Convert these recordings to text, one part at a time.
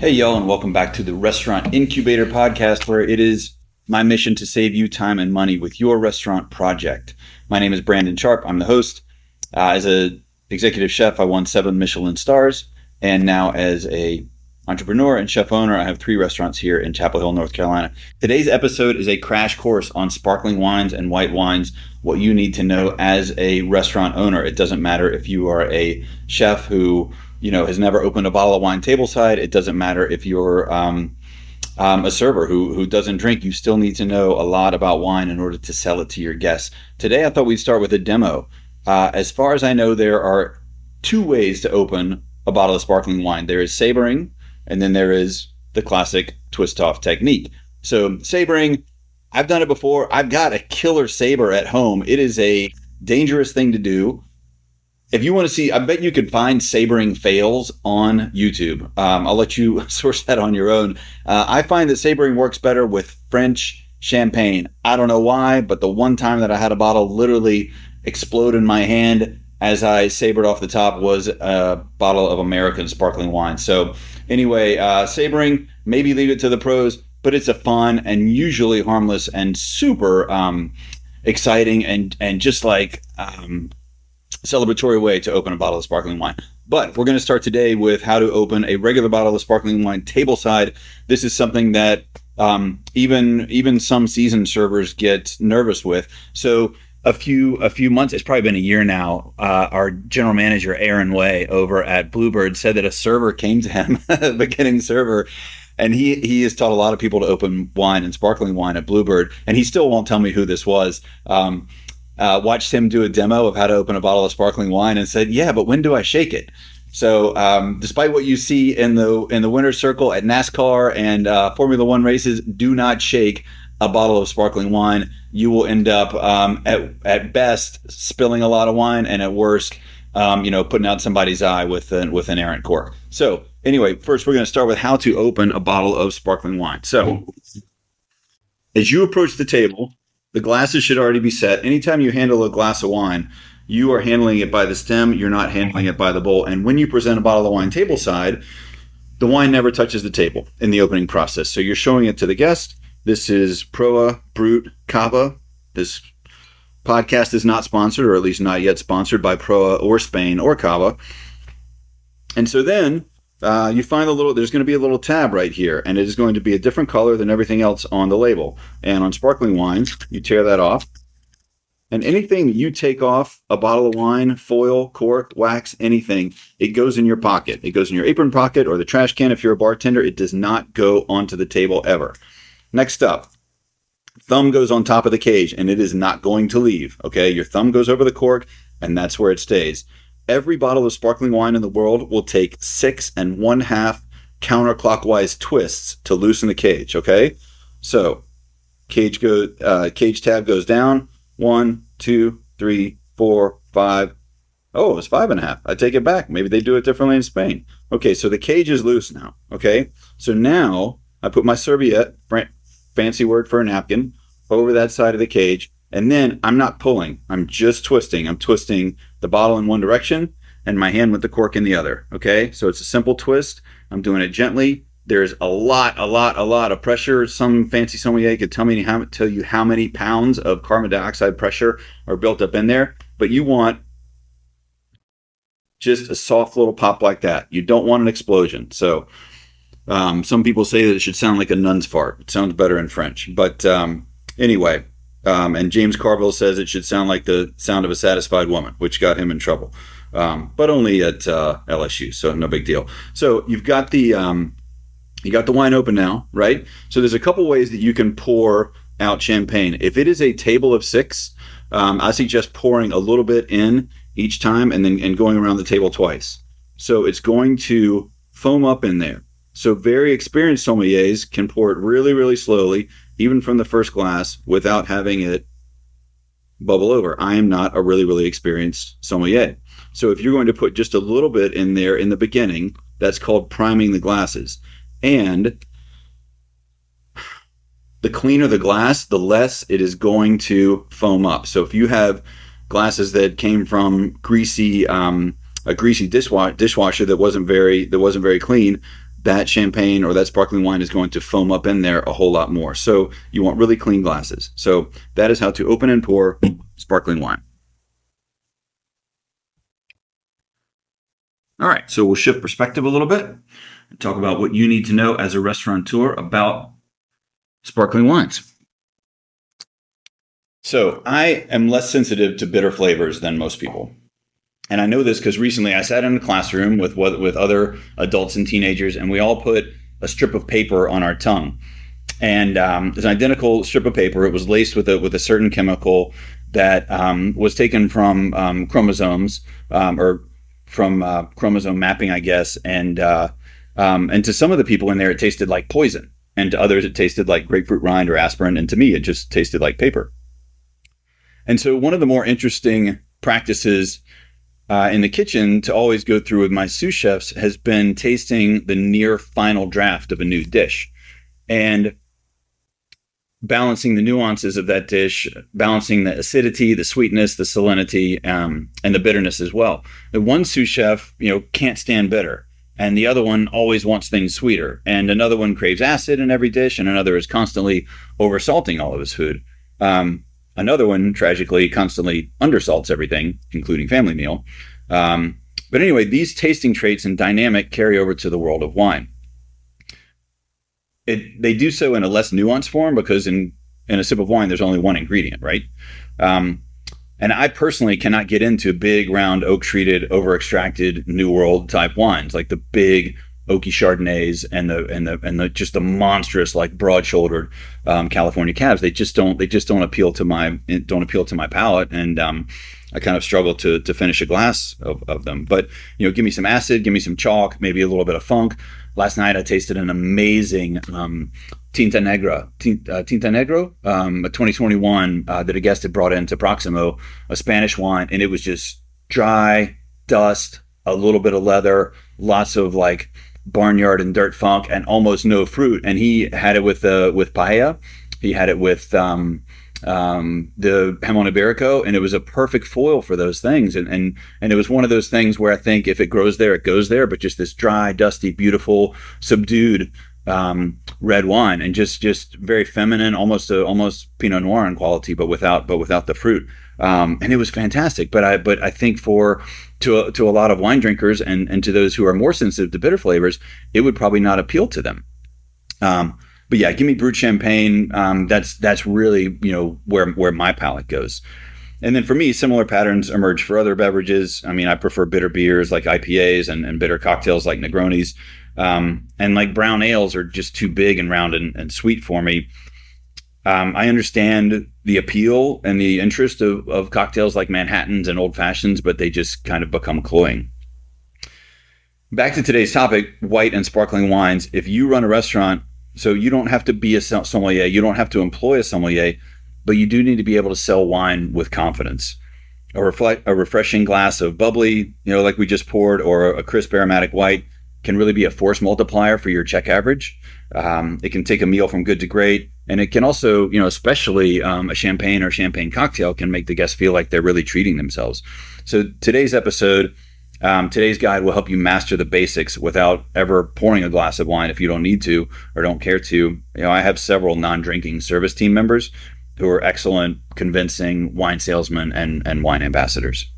Hey, y'all, and welcome back to the Restaurant Incubator podcast, where it is my mission to save you time and money with your restaurant project. My name is Brandon Sharp. I'm the host. As an executive chef, I won 7 Michelin stars, and now as a entrepreneur and chef owner, I have 3 restaurants here in Chapel Hill, North Carolina. Today's episode is a crash course on sparkling wines and white wines, what you need to know as a restaurant owner. It doesn't matter if you are a chef who has never opened a bottle of wine tableside. It doesn't matter if you're a server who doesn't drink. You still need to know a lot about wine in order to sell it to your guests. Today, I thought we'd start with a demo. As far as I know, there are 2 ways to open a bottle of sparkling wine. There is sabering, and then there is the classic twist-off technique. So sabering, I've done it before. I've got a killer saber at home. It is a dangerous thing to do. If you want to see, I bet you can find sabering fails on YouTube. I'll let you source that on your own. I find that sabering works better with French champagne. I don't know why, but the one time that I had a bottle literally explode in my hand as I sabered off the top was a bottle of American sparkling wine. So anyway, sabering, maybe leave it to the pros, but it's a fun and usually harmless and super exciting and just like celebratory way to open a bottle of sparkling wine. But we're going to start today with how to open a regular bottle of sparkling wine tableside. This is something that even some seasoned servers get nervous with. So a few months, it's probably been a year now, our general manager Aaron Way over at Bluebird said that a server came to him, a beginning server, and he has taught a lot of people to open wine and sparkling wine at Bluebird, and he still won't tell me who this was. Watched him do a demo of how to open a bottle of sparkling wine and said, yeah, but when do I shake it? So despite what you see in the winner's circle at NASCAR and Formula One races, do not shake a bottle of sparkling wine. You will end up at best spilling a lot of wine, and at worst putting out somebody's eye with an errant cork. So anyway, first we're going to start with how to open a bottle of sparkling wine. So as you approach the table, the glasses should already be set. Anytime you handle a glass of wine, you are handling it by the stem. You're not handling it by the bowl. And when you present a bottle of wine tableside, the wine never touches the table in the opening process. So you're showing it to the guest. This is Proa Brut Cava. This podcast is not sponsored, or at least not yet sponsored by Proa or Spain or Cava. And so then you find there's going to be a little tab right here, and it is going to be a different color than everything else on the label. And on sparkling wines, you tear that off. And anything you take off a bottle of wine, foil, cork, wax, anything, it goes in your pocket. It goes in your apron pocket or the trash can if you're a bartender. It does not go onto the table ever. Next up, thumb goes on top of the cage, and it is not going to leave. Okay, your thumb goes over the cork, and that's where it stays. Every bottle of sparkling wine in the world will take 6 1/2 counterclockwise twists to loosen the cage. Okay, so cage tab goes down. 1, 2, 3, 4, 5. Oh, it's 5.5. I take it back. Maybe they do it differently in Spain. Okay, so the cage is loose now. Okay, so now I put my serviette, fancy word for a napkin, over that side of the cage. And then I'm not pulling. I'm just twisting. I'm twisting the bottle in one direction and my hand with the cork in the other. Okay, so it's a simple twist. I'm doing it gently. There's a lot of pressure. Some fancy sommelier could tell you how many pounds of carbon dioxide pressure are built up in there. But you want just a soft little pop like that. You don't want an explosion. So some people say that it should sound like a nun's fart. It sounds better in French. But anyway. And James Carville says it should sound like the sound of a satisfied woman, which got him in trouble, but only at LSU, so no big deal. So you got the wine open now, right? So there's a couple ways that you can pour out champagne. If it is a table of 6, I suggest pouring a little bit in each time and going around the table twice. So it's going to foam up in there. So very experienced sommeliers can pour it really, really slowly, even from the first glass, without having it bubble over. I am not a really, really experienced sommelier. So if you're going to put just a little bit in there in the beginning, that's called priming the glasses. And the cleaner the glass, the less it is going to foam up. So if you have glasses that came from a greasy dishwasher that wasn't very clean, that champagne or that sparkling wine is going to foam up in there a whole lot more. So you want really clean glasses. So that is how to open and pour sparkling wine. All right, so we'll shift perspective a little bit and talk about what you need to know as a restaurateur about sparkling wines. So I am less sensitive to bitter flavors than most people. And I know this because recently I sat in a classroom with other adults and teenagers, and we all put a strip of paper on our tongue. And it's an identical strip of paper. It was laced with a certain chemical that was taken from chromosomes or from chromosome mapping, I guess. And to some of the people in there, it tasted like poison. And to others, it tasted like grapefruit rind or aspirin. And to me, it just tasted like paper. And so one of the more interesting practices in the kitchen to always go through with my sous chefs has been tasting the near final draft of a new dish and balancing the nuances of that dish, balancing the acidity, the sweetness, the salinity, and the bitterness as well. The one sous chef, can't stand bitter, and the other one always wants things sweeter, and another one craves acid in every dish, and another is constantly oversalting all of his food. Another one, tragically, constantly undersalts everything, including family meal. But anyway, these tasting traits and dynamic carry over to the world of wine. They do so in a less nuanced form because in a sip of wine, there's only one ingredient, right? And I personally cannot get into big, round, oak-treated, over-extracted New World type wines, like the big oaky Chardonnays and the just the monstrous, like broad-shouldered California Cabs. They just don't appeal to my palate, and I kind of struggle to finish a glass of them. But give me some acid, give me some chalk, maybe a little bit of funk. Last night I tasted an amazing Tinta Negro, a 2021 that a guest had brought into Proximo, a Spanish wine, and it was just dry, dust, a little bit of leather, lots of like barnyard and dirt funk, and almost no fruit. And he had it with paella. He had it with the Jamon Iberico, and it was a perfect foil for those things. And it was one of those things where I think if it grows there, it goes there. But just this dry, dusty, beautiful, subdued red wine, and just very feminine, almost Pinot Noir in quality, but without the fruit. And it was fantastic. But I think to a lot of wine drinkers and to those who are more sensitive to bitter flavors, it would probably not appeal to them. But yeah, give me brut champagne. That's really where my palate goes. And then for me, similar patterns emerge for other beverages. I mean, I prefer bitter beers like IPAs and bitter cocktails like Negronis. And like brown ales are just too big and round and sweet for me. I understand the appeal and the interest of cocktails like Manhattans and Old Fashions, but they just kind of become cloying. Back to today's topic, white and sparkling wines. If you run a restaurant, so you don't have to be a sommelier, you don't have to employ a sommelier, but you do need to be able to sell wine with confidence. A refreshing glass of bubbly, like we just poured, or a crisp aromatic white can really be a force multiplier for your check average. It can take a meal from good to great. And it can also, especially a champagne or champagne cocktail can make the guests feel like they're really treating themselves. So today's episode, today's guide will help you master the basics without ever pouring a glass of wine if you don't need to or don't care to. I have several non-drinking service team members who are excellent, convincing wine salesmen and wine ambassadors.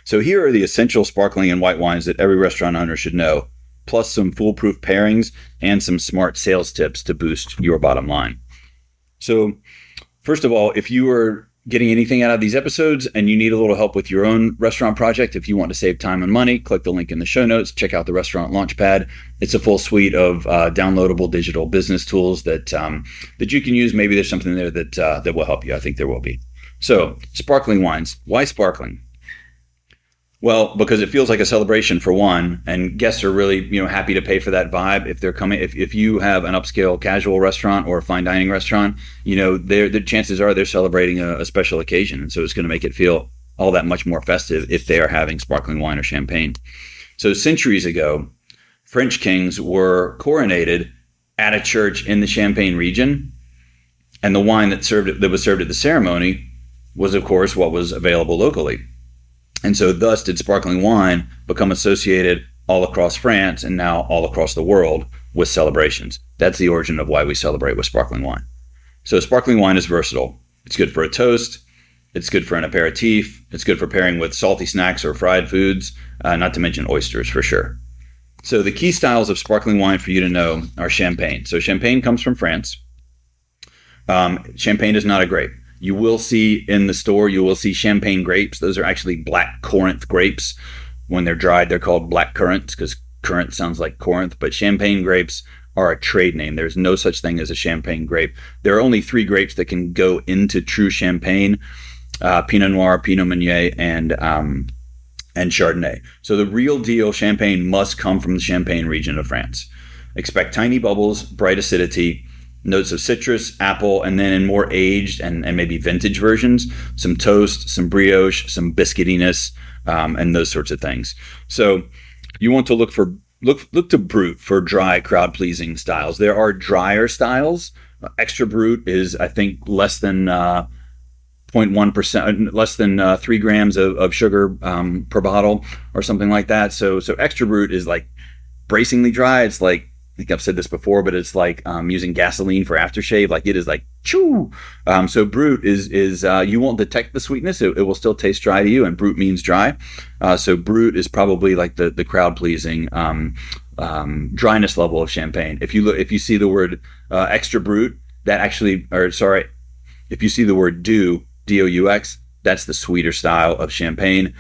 So here are the essential sparkling and white wines that every restaurant owner should know, plus some foolproof pairings and some smart sales tips to boost your bottom line. So first of all, if you are getting anything out of these episodes and you need a little help with your own restaurant project, if you want to save time and money, click the link in the show notes, check out the Restaurant Launchpad. It's a full suite of downloadable digital business tools that you can use. Maybe there's something there that will help you. I think there will be. So sparkling wines, why sparkling? Well, because it feels like a celebration for one, and guests are really, happy to pay for that vibe. If they're coming, if you have an upscale casual restaurant or a fine dining restaurant, the chances are they're celebrating a special occasion. And so it's going to make it feel all that much more festive if they are having sparkling wine or champagne. So centuries ago, French kings were coronated at a church in the Champagne region. And the wine that was served at the ceremony was, of course, what was available locally. And so thus did sparkling wine become associated all across France, and now all across the world with celebrations. That's the origin of why we celebrate with sparkling wine. So sparkling wine is versatile. It's good for a toast. It's good for an aperitif. It's good for pairing with salty snacks or fried foods, not to mention oysters for sure. So the key styles of sparkling wine for you to know are champagne. So champagne comes from France. Champagne is not a grape. You will see in the store, you will see champagne grapes. Those are actually black Corinth grapes. When they're dried, they're called black currants because currant sounds like Corinth. But champagne grapes are a trade name. There's no such thing as a champagne grape. There are only 3 grapes that can go into true champagne: Pinot Noir, Pinot Meunier, and Chardonnay. So the real deal champagne must come from the Champagne region of France. Expect tiny bubbles, bright acidity, notes of citrus, apple, and then in more aged and maybe vintage versions, some toast, some brioche, some biscuitiness, and those sorts of things. So you want to look to Brut for dry, crowd-pleasing styles. There are drier styles. Extra Brut is, I think, less than 0.1%, less than 3 grams of sugar per bottle or something like that. So Extra Brut is like bracingly dry. It's like, I think I've said this before, but it's like using gasoline for aftershave. Like it is like choo. So Brut is you won't detect the sweetness. It will still taste dry to you, and Brut means dry. So Brut is probably like the crowd pleasing dryness level of champagne. If you see the word Extra Brut, if you see the word Deux, that's the sweeter style of champagne.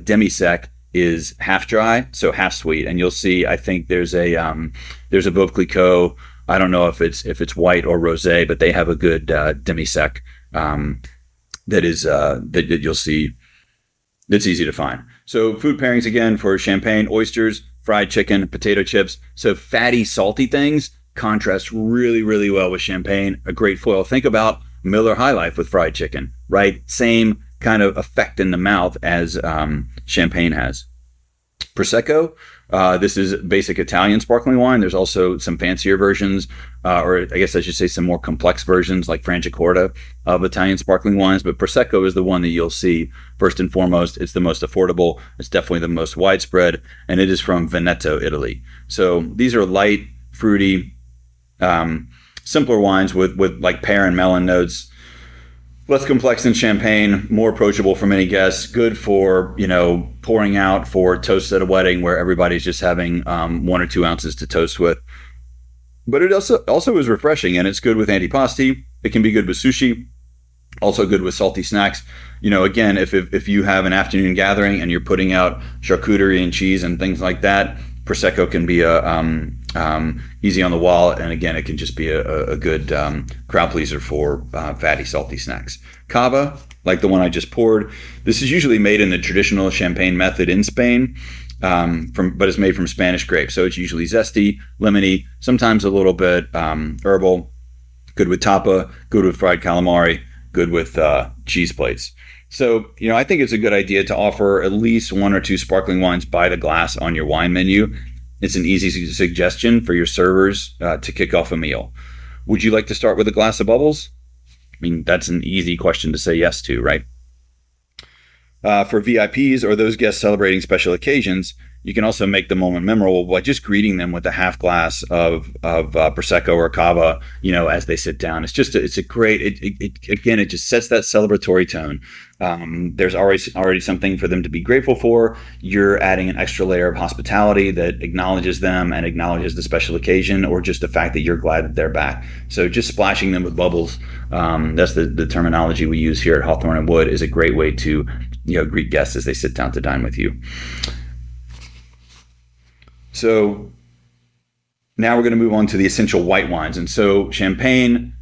Demi-sec is half dry, so half sweet, and you'll see. I think there's a Veuve Clicquot. I don't know if it's white or rosé, but they have a good demi-sec that you'll see. That's easy to find. So food pairings again for champagne: oysters, fried chicken, potato chips. So fatty, salty things contrast really, really well with champagne. A great foil. Think about Miller High Life with fried chicken, right? Same kind of effect in the mouth as champagne has. Prosecco, this is basic Italian sparkling wine. There's also some fancier versions, or I guess I should say some more complex versions like Franciacorta of Italian sparkling wines. But Prosecco is the one that you'll see first and foremost. It's the most affordable. It's definitely the most widespread, and it is from Veneto, Italy. So these are light, fruity, simpler wines with like pear and melon notes. Less complex than champagne, more approachable for many guests, good for, pouring out for toasts at a wedding where everybody's just having 1 or 2 ounces to toast with. But it also is refreshing, and it's good with antipasti. It can be good with sushi, also good with salty snacks. Again, if you have an afternoon gathering and you're putting out charcuterie and cheese and things like that, Prosecco can be easy on the wallet, and again, it can just be a good crowd pleaser for fatty, salty snacks. Cava, like the one I just poured, this is usually made in the traditional champagne method in Spain, but it's made from Spanish grapes, so it's usually zesty, lemony, sometimes a little bit herbal. Good with tapa, good with fried calamari, good with cheese plates. So, I think it's a good idea to offer at least 1 or 2 sparkling wines by the glass on your wine menu. It's an easy suggestion for your servers to kick off a meal. Would you like to start with a glass of bubbles? I mean, that's an easy question to say yes to, right? For VIPs or those guests celebrating special occasions, you can also make the moment memorable by just greeting them with a half glass of Prosecco or Cava, as they sit down. It's a great, it just sets that celebratory tone. There's already something for them to be grateful for. You're adding an extra layer of hospitality that acknowledges them and acknowledges the special occasion, or just the fact that you're glad that they're back. So just splashing them with bubbles, that's the terminology we use here at Hawthorne & Wood, is a great way to greet guests as they sit down to dine with you. So now we're going to move on to the essential white wines. And so champagne,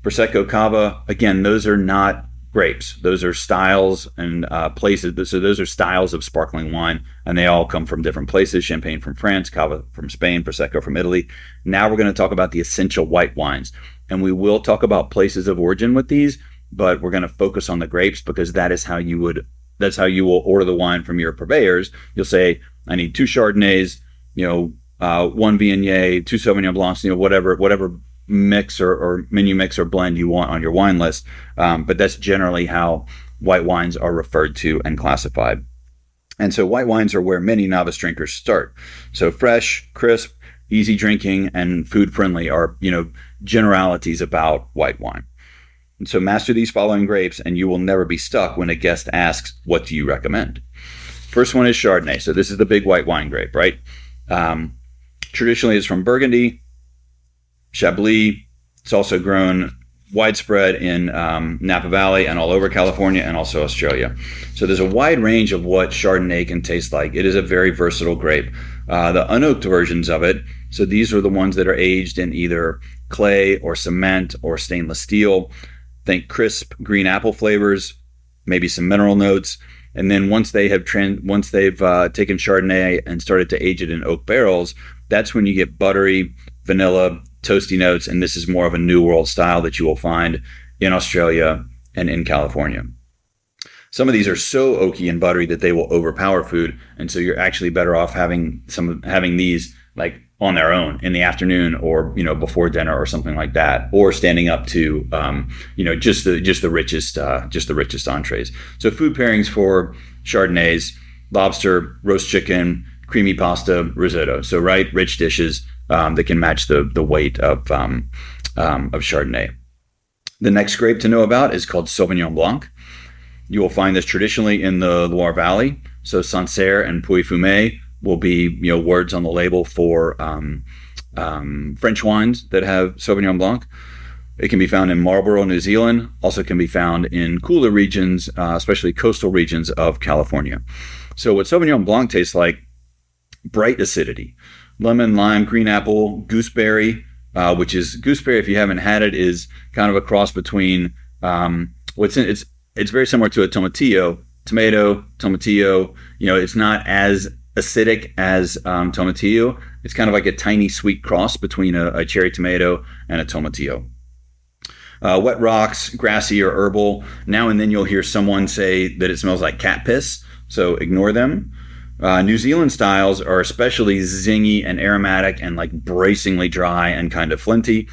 Prosecco, Cava, again, those are not grapes. Those are styles and places. So those are styles of sparkling wine, and they all come from different places. Champagne from France, Cava from Spain, Prosecco from Italy. Now we're going to talk about the essential white wines. And we will talk about places of origin with these, but we're going to focus on the grapes because that's how you will order the wine from your purveyors. You'll say, I need 2 Chardonnays, 1 Viognier, 2 Sauvignon Blancs, whatever mix or menu mix or blend you want on your wine list. But that's generally how white wines are referred to and classified. And so white wines are where many novice drinkers start. So fresh, crisp, easy drinking, and food friendly are, generalities about white wine. And so master these following grapes and you will never be stuck when a guest asks, what do you recommend? First one is Chardonnay. So this is the big white wine grape, right? Traditionally it's from Burgundy, Chablis. It's also grown widespread in Napa Valley and all over California and also Australia. So there's a wide range of what Chardonnay can taste like. It is a very versatile grape. The unoaked versions of it, so these are the ones that are aged in either clay or cement or stainless steel. Think crisp green apple flavors, maybe some mineral notes. And then once they've taken Chardonnay and started to age it in oak barrels, that's when you get buttery, vanilla, toasty notes, and this is more of a New World style that you will find in Australia and in California. Some of these are so oaky and buttery that they will overpower food, and so you're actually better off having these like on their own in the afternoon or before dinner or something like that, or standing up to just the richest entrees. So food pairings for Chardonnays: lobster, roast chicken, creamy pasta, risotto. So rich dishes that can match the weight of Chardonnay. The next grape to know about is called Sauvignon Blanc. You will find this traditionally in the Loire Valley. So Sancerre and Pouilly-Fumé will be words on the label for French wines that have Sauvignon Blanc. It can be found in Marlborough, New Zealand. Also can be found in cooler regions, especially coastal regions of California. So what Sauvignon Blanc tastes like: bright acidity. Lemon, lime, green apple, gooseberry, which is gooseberry, if you haven't had it, is kind of a cross between it's very similar to a tomatillo. Tomatillo, it's not as acidic as tomatillo. It's kind of like a tiny sweet cross between a cherry tomato and a tomatillo. Wet rocks, grassy or herbal. Now and then you'll hear someone say that it smells like cat piss, so ignore them. New Zealand styles are especially zingy and aromatic and like bracingly dry and kind of flinty.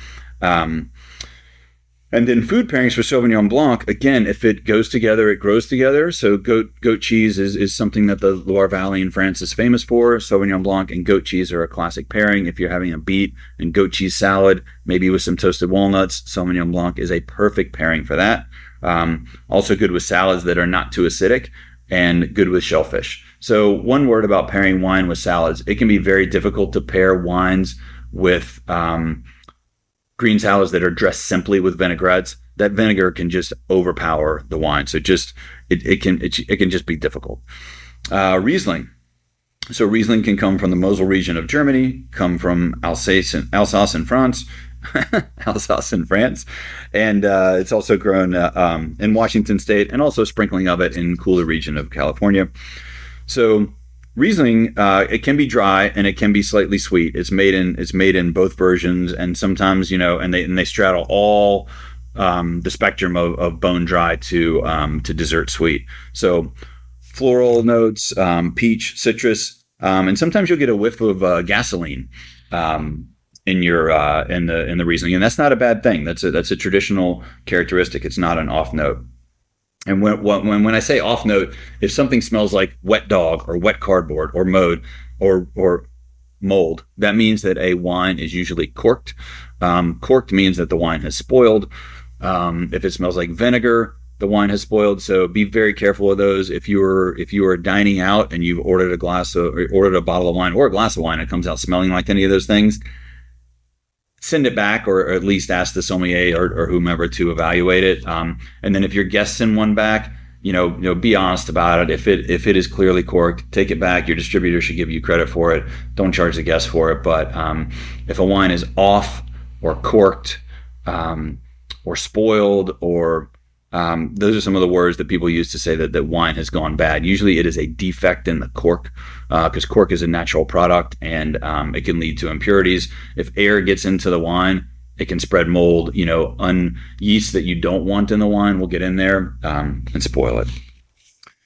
And then food pairings for Sauvignon Blanc, again, if it goes together, it grows together. So goat cheese is something that the Loire Valley in France is famous for. Sauvignon Blanc and goat cheese are a classic pairing. If you're having a beet and goat cheese salad, maybe with some toasted walnuts, Sauvignon Blanc is a perfect pairing for that. Also good with salads that are not too acidic, and good with shellfish. So one word about pairing wine with salads: it can be very difficult to pair wines with green salads that are dressed simply with vinaigrettes. That vinegar can just overpower the wine. So it can just be difficult. Riesling. So Riesling can come from the Mosel region of Germany, come from Alsace in France, and it's also grown in Washington State, and also sprinkling of it in cooler region of California. So Riesling, it can be dry and it can be slightly sweet. It's made in both versions, and sometimes and they straddle all the spectrum of bone dry to dessert sweet. So floral notes, peach, citrus, and sometimes you'll get a whiff of gasoline in the Riesling, and that's not a bad thing. That's a traditional characteristic. It's not an off note. And when I say off note, if something smells like wet dog or wet cardboard or mold, that means that a wine is usually corked. Corked means that the wine has spoiled. If it smells like vinegar, the wine has spoiled. So be very careful of those. If you are dining out and you've ordered a bottle of wine or a glass of wine, and it comes out smelling like any of those things, send it back, or at least ask the sommelier or whomever to evaluate it. And then if your guests send one back, be honest about it. If it is clearly corked, take it back. Your distributor should give you credit for it. Don't charge the guest for it. But if a wine is off or corked or spoiled, or those are some of the words that people use to say that wine has gone bad. Usually it is a defect in the cork, because cork is a natural product, and it can lead to impurities. If air gets into the wine, it can spread mold. Yeast that you don't want in the wine will get in there and spoil it.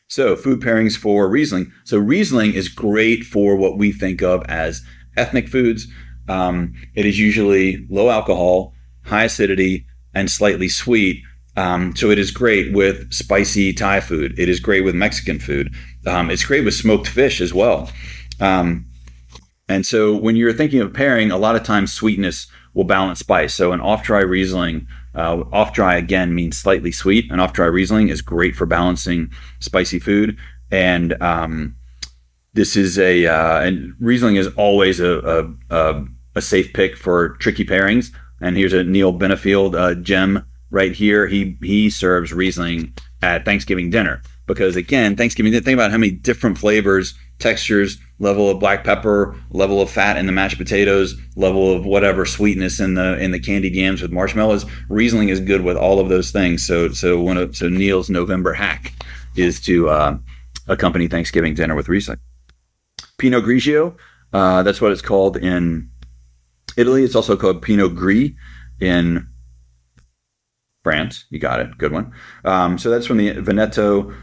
So food pairings for Riesling. So Riesling is great for what we think of as ethnic foods. It is usually low alcohol, high acidity, and slightly sweet. So it is great with spicy Thai food. It is great with Mexican food. It's great with smoked fish as well. And so when you're thinking of pairing, a lot of times sweetness will balance spice. So an off-dry Riesling, off-dry again means slightly sweet. An off-dry Riesling is great for balancing spicy food. And this is and Riesling is always a safe pick for tricky pairings. And here's a Neil Benefield gem right here. He serves Riesling at Thanksgiving dinner because, again, Thanksgiving dinner, think about how many different flavors, textures, level of black pepper, level of fat in the mashed potatoes, level of whatever sweetness in the candied yams with marshmallows. Riesling is good with all of those things. So Neil's November hack is to accompany Thanksgiving dinner with Riesling. Pinot Grigio, that's what it's called in Italy. It's also called Pinot Gris in France. You got it. Good one. So that's from the Veneto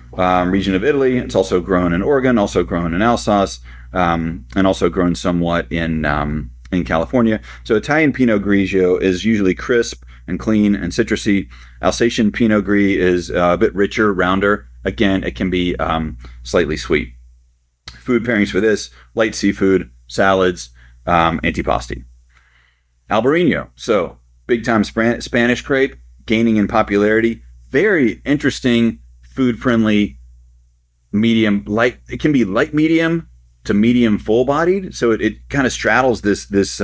region of Italy. It's also grown in Oregon, also grown in Alsace, and also grown somewhat in California. So Italian Pinot Grigio is usually crisp and clean and citrusy. Alsatian Pinot Gris is a bit richer, rounder. Again, it can be slightly sweet. Food pairings for this: light seafood, salads, antipasti. Albarino. So big time Spanish crepe, gaining in popularity. Very interesting, food friendly, medium light. It can be light medium to medium full bodied. So it kind of straddles this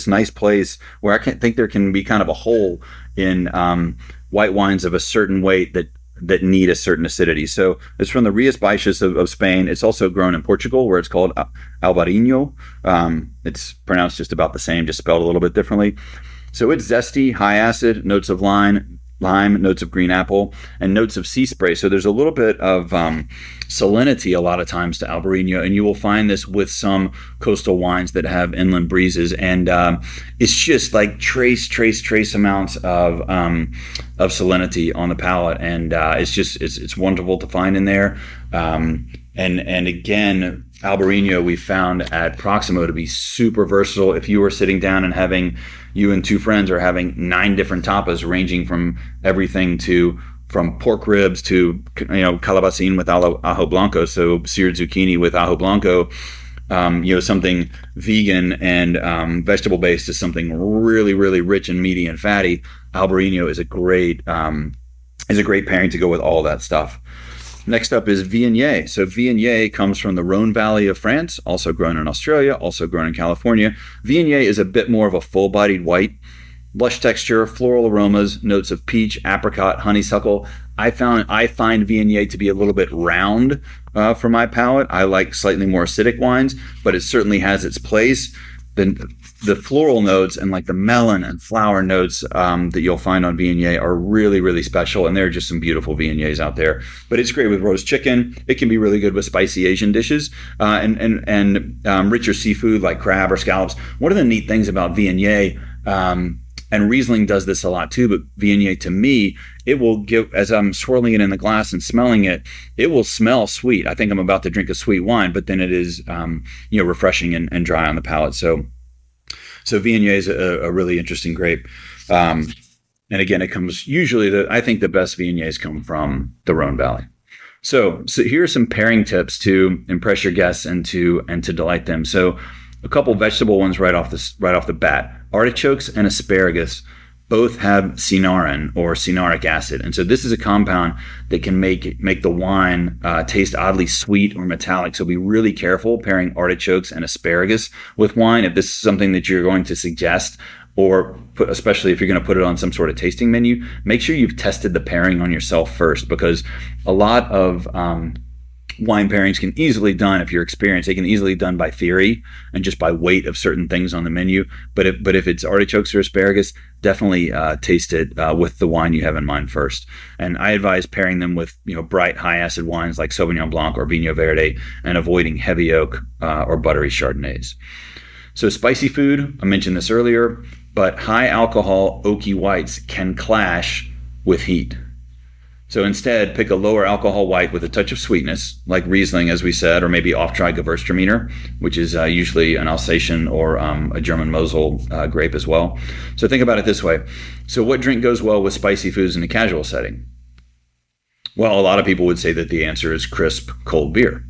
nice place where I think there can be kind of a hole in white wines of a certain weight that need a certain acidity. So it's from the Rias Baixas of Spain. It's also grown in Portugal, where it's called Albarino. It's pronounced just about the same, just spelled a little bit differently. So it's zesty, high acid, notes of lime, notes of green apple, and notes of sea spray. So there's a little bit of salinity a lot of times to Albarino, and you will find this with some coastal wines that have inland breezes. And it's just like trace amounts of salinity on the palate, and it's wonderful to find in there. And again, Albarino we found at Proximo to be super versatile. If you were sitting down and you and two friends are having 9 different tapas, ranging from everything from pork ribs to calabacín with ajo blanco, so seared zucchini with ajo blanco, something vegan and vegetable based to something really, really rich and meaty and fatty. Albarino is a great pairing to go with all that stuff. Next up is Viognier. So Viognier comes from the Rhone Valley of France, also grown in Australia, also grown in California. Viognier is a bit more of a full-bodied white, lush texture, floral aromas, notes of peach, apricot, honeysuckle. I find Viognier to be a little bit round for my palate. I like slightly more acidic wines, but it certainly has its place. The floral notes and like the melon and flower notes that you'll find on Viognier are really, really special, and there are just some beautiful Viogniers out there. But it's great with roast chicken. It can be really good with spicy Asian dishes and richer seafood like crab or scallops. One of the neat things about Viognier, and Riesling does this a lot too, but Viognier, to me, it will give, as I'm swirling it in the glass and smelling it, it will smell sweet. I think I'm about to drink a sweet wine, but then it is refreshing and dry on the palate. So Viognier is a really interesting grape. And again, it comes usually, I think the best Viogniers come from the Rhone Valley. So here are some pairing tips to impress your guests and to delight them. So a couple vegetable ones right off the bat. Artichokes and asparagus both have cynarin or cynaric acid, and so this is a compound that can make the wine taste oddly sweet or metallic. So be really careful pairing artichokes and asparagus with wine if this is something that you're going to suggest, or especially if you're going to put it on some sort of tasting menu. Make sure you've tested the pairing on yourself first, because a lot of wine pairings can easily done, if you're experienced, they can easily done by theory and just by weight of certain things on the menu. But if it's artichokes or asparagus, definitely taste it with the wine you have in mind first. And I advise pairing them with bright high acid wines like Sauvignon Blanc or Vinho Verde, and avoiding heavy oak or buttery Chardonnays. So spicy food, I mentioned this earlier, but high alcohol oaky whites can clash with heat. So instead, pick a lower alcohol white with a touch of sweetness, like Riesling, as we said, or maybe off-dry Gewürztraminer, which is usually an Alsatian or a German Mosel grape as well. So think about it this way. So what drink goes well with spicy foods in a casual setting? Well, a lot of people would say that the answer is crisp, cold beer.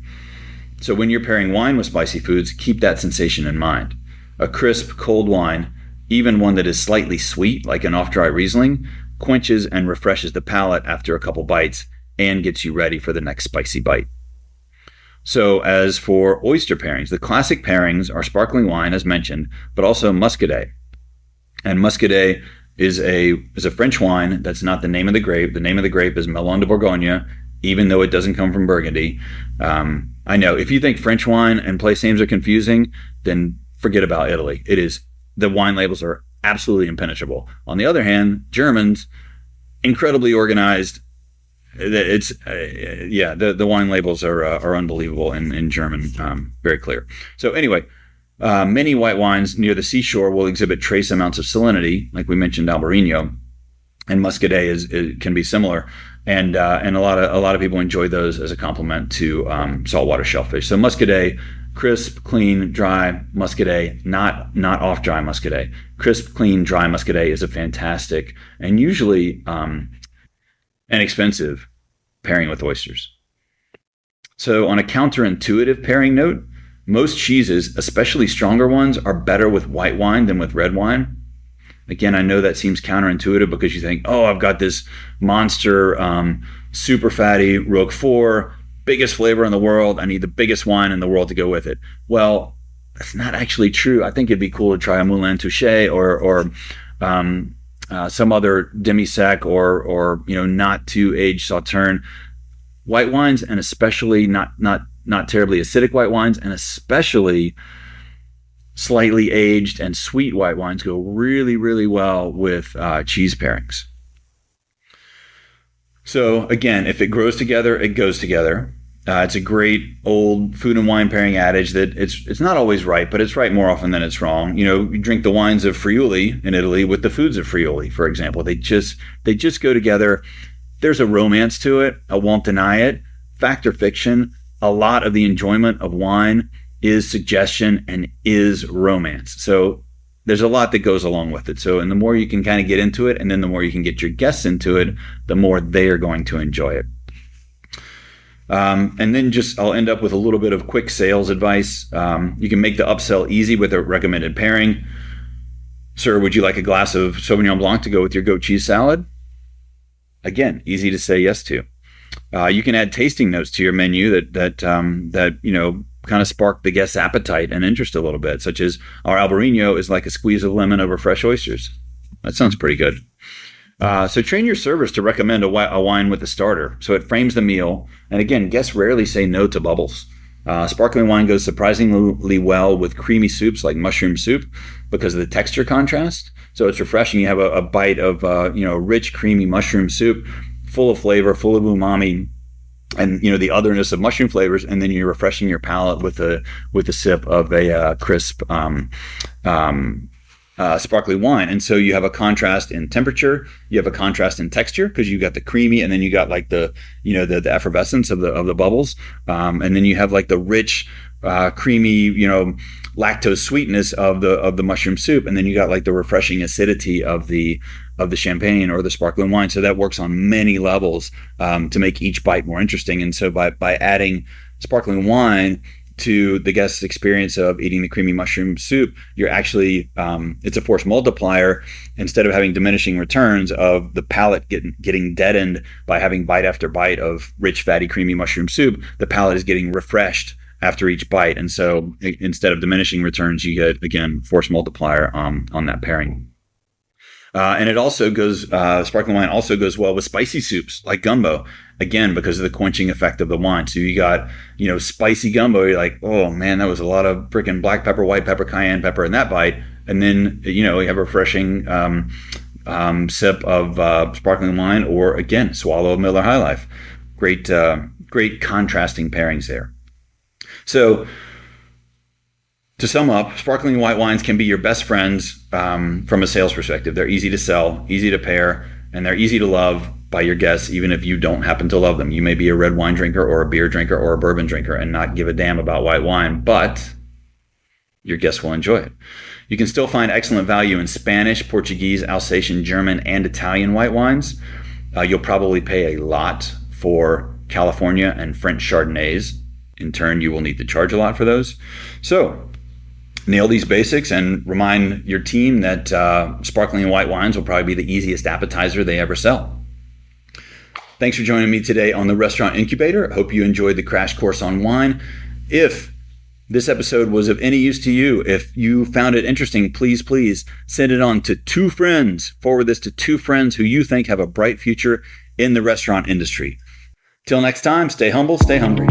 So when you're pairing wine with spicy foods, keep that sensation in mind. A crisp, cold wine, even one that is slightly sweet, like an off-dry Riesling, quenches and refreshes the palate after a couple bites and gets you ready for the next spicy bite. So as for oyster pairings, the classic pairings are sparkling wine, as mentioned, but also muscadet. And muscadet is a French wine. That's not the name of the grape. The name of the grape is Melon de Bourgogne, even though it doesn't come from Burgundy. I know if you think French wine and place names are confusing, then forget about Italy. The wine labels are absolutely impenetrable. On the other hand, Germans, incredibly organized. The wine labels are unbelievable in German, very clear. So anyway, many white wines near the seashore will exhibit trace amounts of salinity, like we mentioned Albarino, and muscadet can be similar, and a lot of people enjoy those as a complement to saltwater shellfish. So muscadet, crisp, clean, dry muscadet, not off-dry muscadet. Crisp, clean, dry muscadet is a fantastic and usually inexpensive pairing with oysters. So on a counterintuitive pairing note, most cheeses, especially stronger ones, are better with white wine than with red wine. Again, I know that seems counterintuitive because you think, oh, I've got this monster, super fatty Roquefort, biggest flavor in the world. I need the biggest wine in the world to go with it. Well, that's not actually true. I think it'd be cool to try a Moulin Touché or some other demi-sec or not too aged Sauterne. White wines, and especially not terribly acidic white wines, and especially slightly aged and sweet white wines go really, really well with cheese pairings. So again, if it grows together, it goes together. It's a great old food and wine pairing adage that it's not always right, but it's right more often than it's wrong. You drink the wines of Friuli in Italy with the foods of Friuli, for example. They just go together. There's a romance to it. I won't deny it. Fact or fiction, a lot of the enjoyment of wine is suggestion and is romance. So there's a lot that goes along with it. So, and the more you can kind of get into it, and then the more you can get your guests into it, the more they are going to enjoy it. And then I'll end up with a little bit of quick sales advice. You can make the upsell easy with a recommended pairing. Sir, would you like a glass of Sauvignon Blanc to go with your goat cheese salad? Again, easy to say yes to. You can add tasting notes to your menu that kind of spark the guest's appetite and interest a little bit, such as our Albarino is like a squeeze of lemon over fresh oysters. That sounds pretty good. So train your servers to recommend a wine with a starter, so it frames the meal. And again, guests rarely say no to bubbles. Sparkling wine goes surprisingly well with creamy soups like mushroom soup because of the texture contrast. So it's refreshing. You have a bite of rich, creamy mushroom soup, full of flavor, full of umami, and the otherness of mushroom flavors, and then you're refreshing your palate with a sip of a crisp sparkling wine. And so you have a contrast in temperature, you have a contrast in texture because you got the creamy, and then you got like the effervescence of the bubbles, and then you have like the rich, creamy, lactose sweetness of the mushroom soup, and then you got like the refreshing acidity of the champagne or the sparkling wine. So that works on many levels to make each bite more interesting. And so by adding sparkling wine to the guest's experience of eating the creamy mushroom soup, you're actually it's a force multiplier. Instead of having diminishing returns of the palate getting deadened by having bite after bite of rich, fatty, creamy mushroom soup, the palate is getting refreshed after each bite. And so instead of diminishing returns, you get, again, force multiplier on that pairing. And it also goes, sparkling wine also goes well with spicy soups like gumbo, again, because of the quenching effect of the wine. So you got, spicy gumbo, you're like, oh man, that was a lot of freaking black pepper, white pepper, cayenne pepper in that bite. And then, you have a refreshing sip of sparkling wine, or again, swallow of Miller High Life. Great contrasting pairings there. So to sum up, sparkling white wines can be your best friends from a sales perspective. They're easy to sell, easy to pair, and they're easy to love. by your guests, even if you don't happen to love them. You may be a red wine drinker or a beer drinker or a bourbon drinker and not give a damn about white wine, but your guests will enjoy it. You can still find excellent value in Spanish, Portuguese, Alsatian, German, and Italian white wines. You'll probably pay a lot for California and French Chardonnays. In turn, you will need to charge a lot for those. So nail these basics and remind your team that sparkling white wines will probably be the easiest appetizer they ever sell. Thanks for joining me today on the Restaurant Incubator. I hope you enjoyed the crash course on wine. If this episode was of any use to you, if you found it interesting, please send it on to 2 friends. Forward this to 2 friends who you think have a bright future in the restaurant industry. Till next time, stay humble, stay hungry.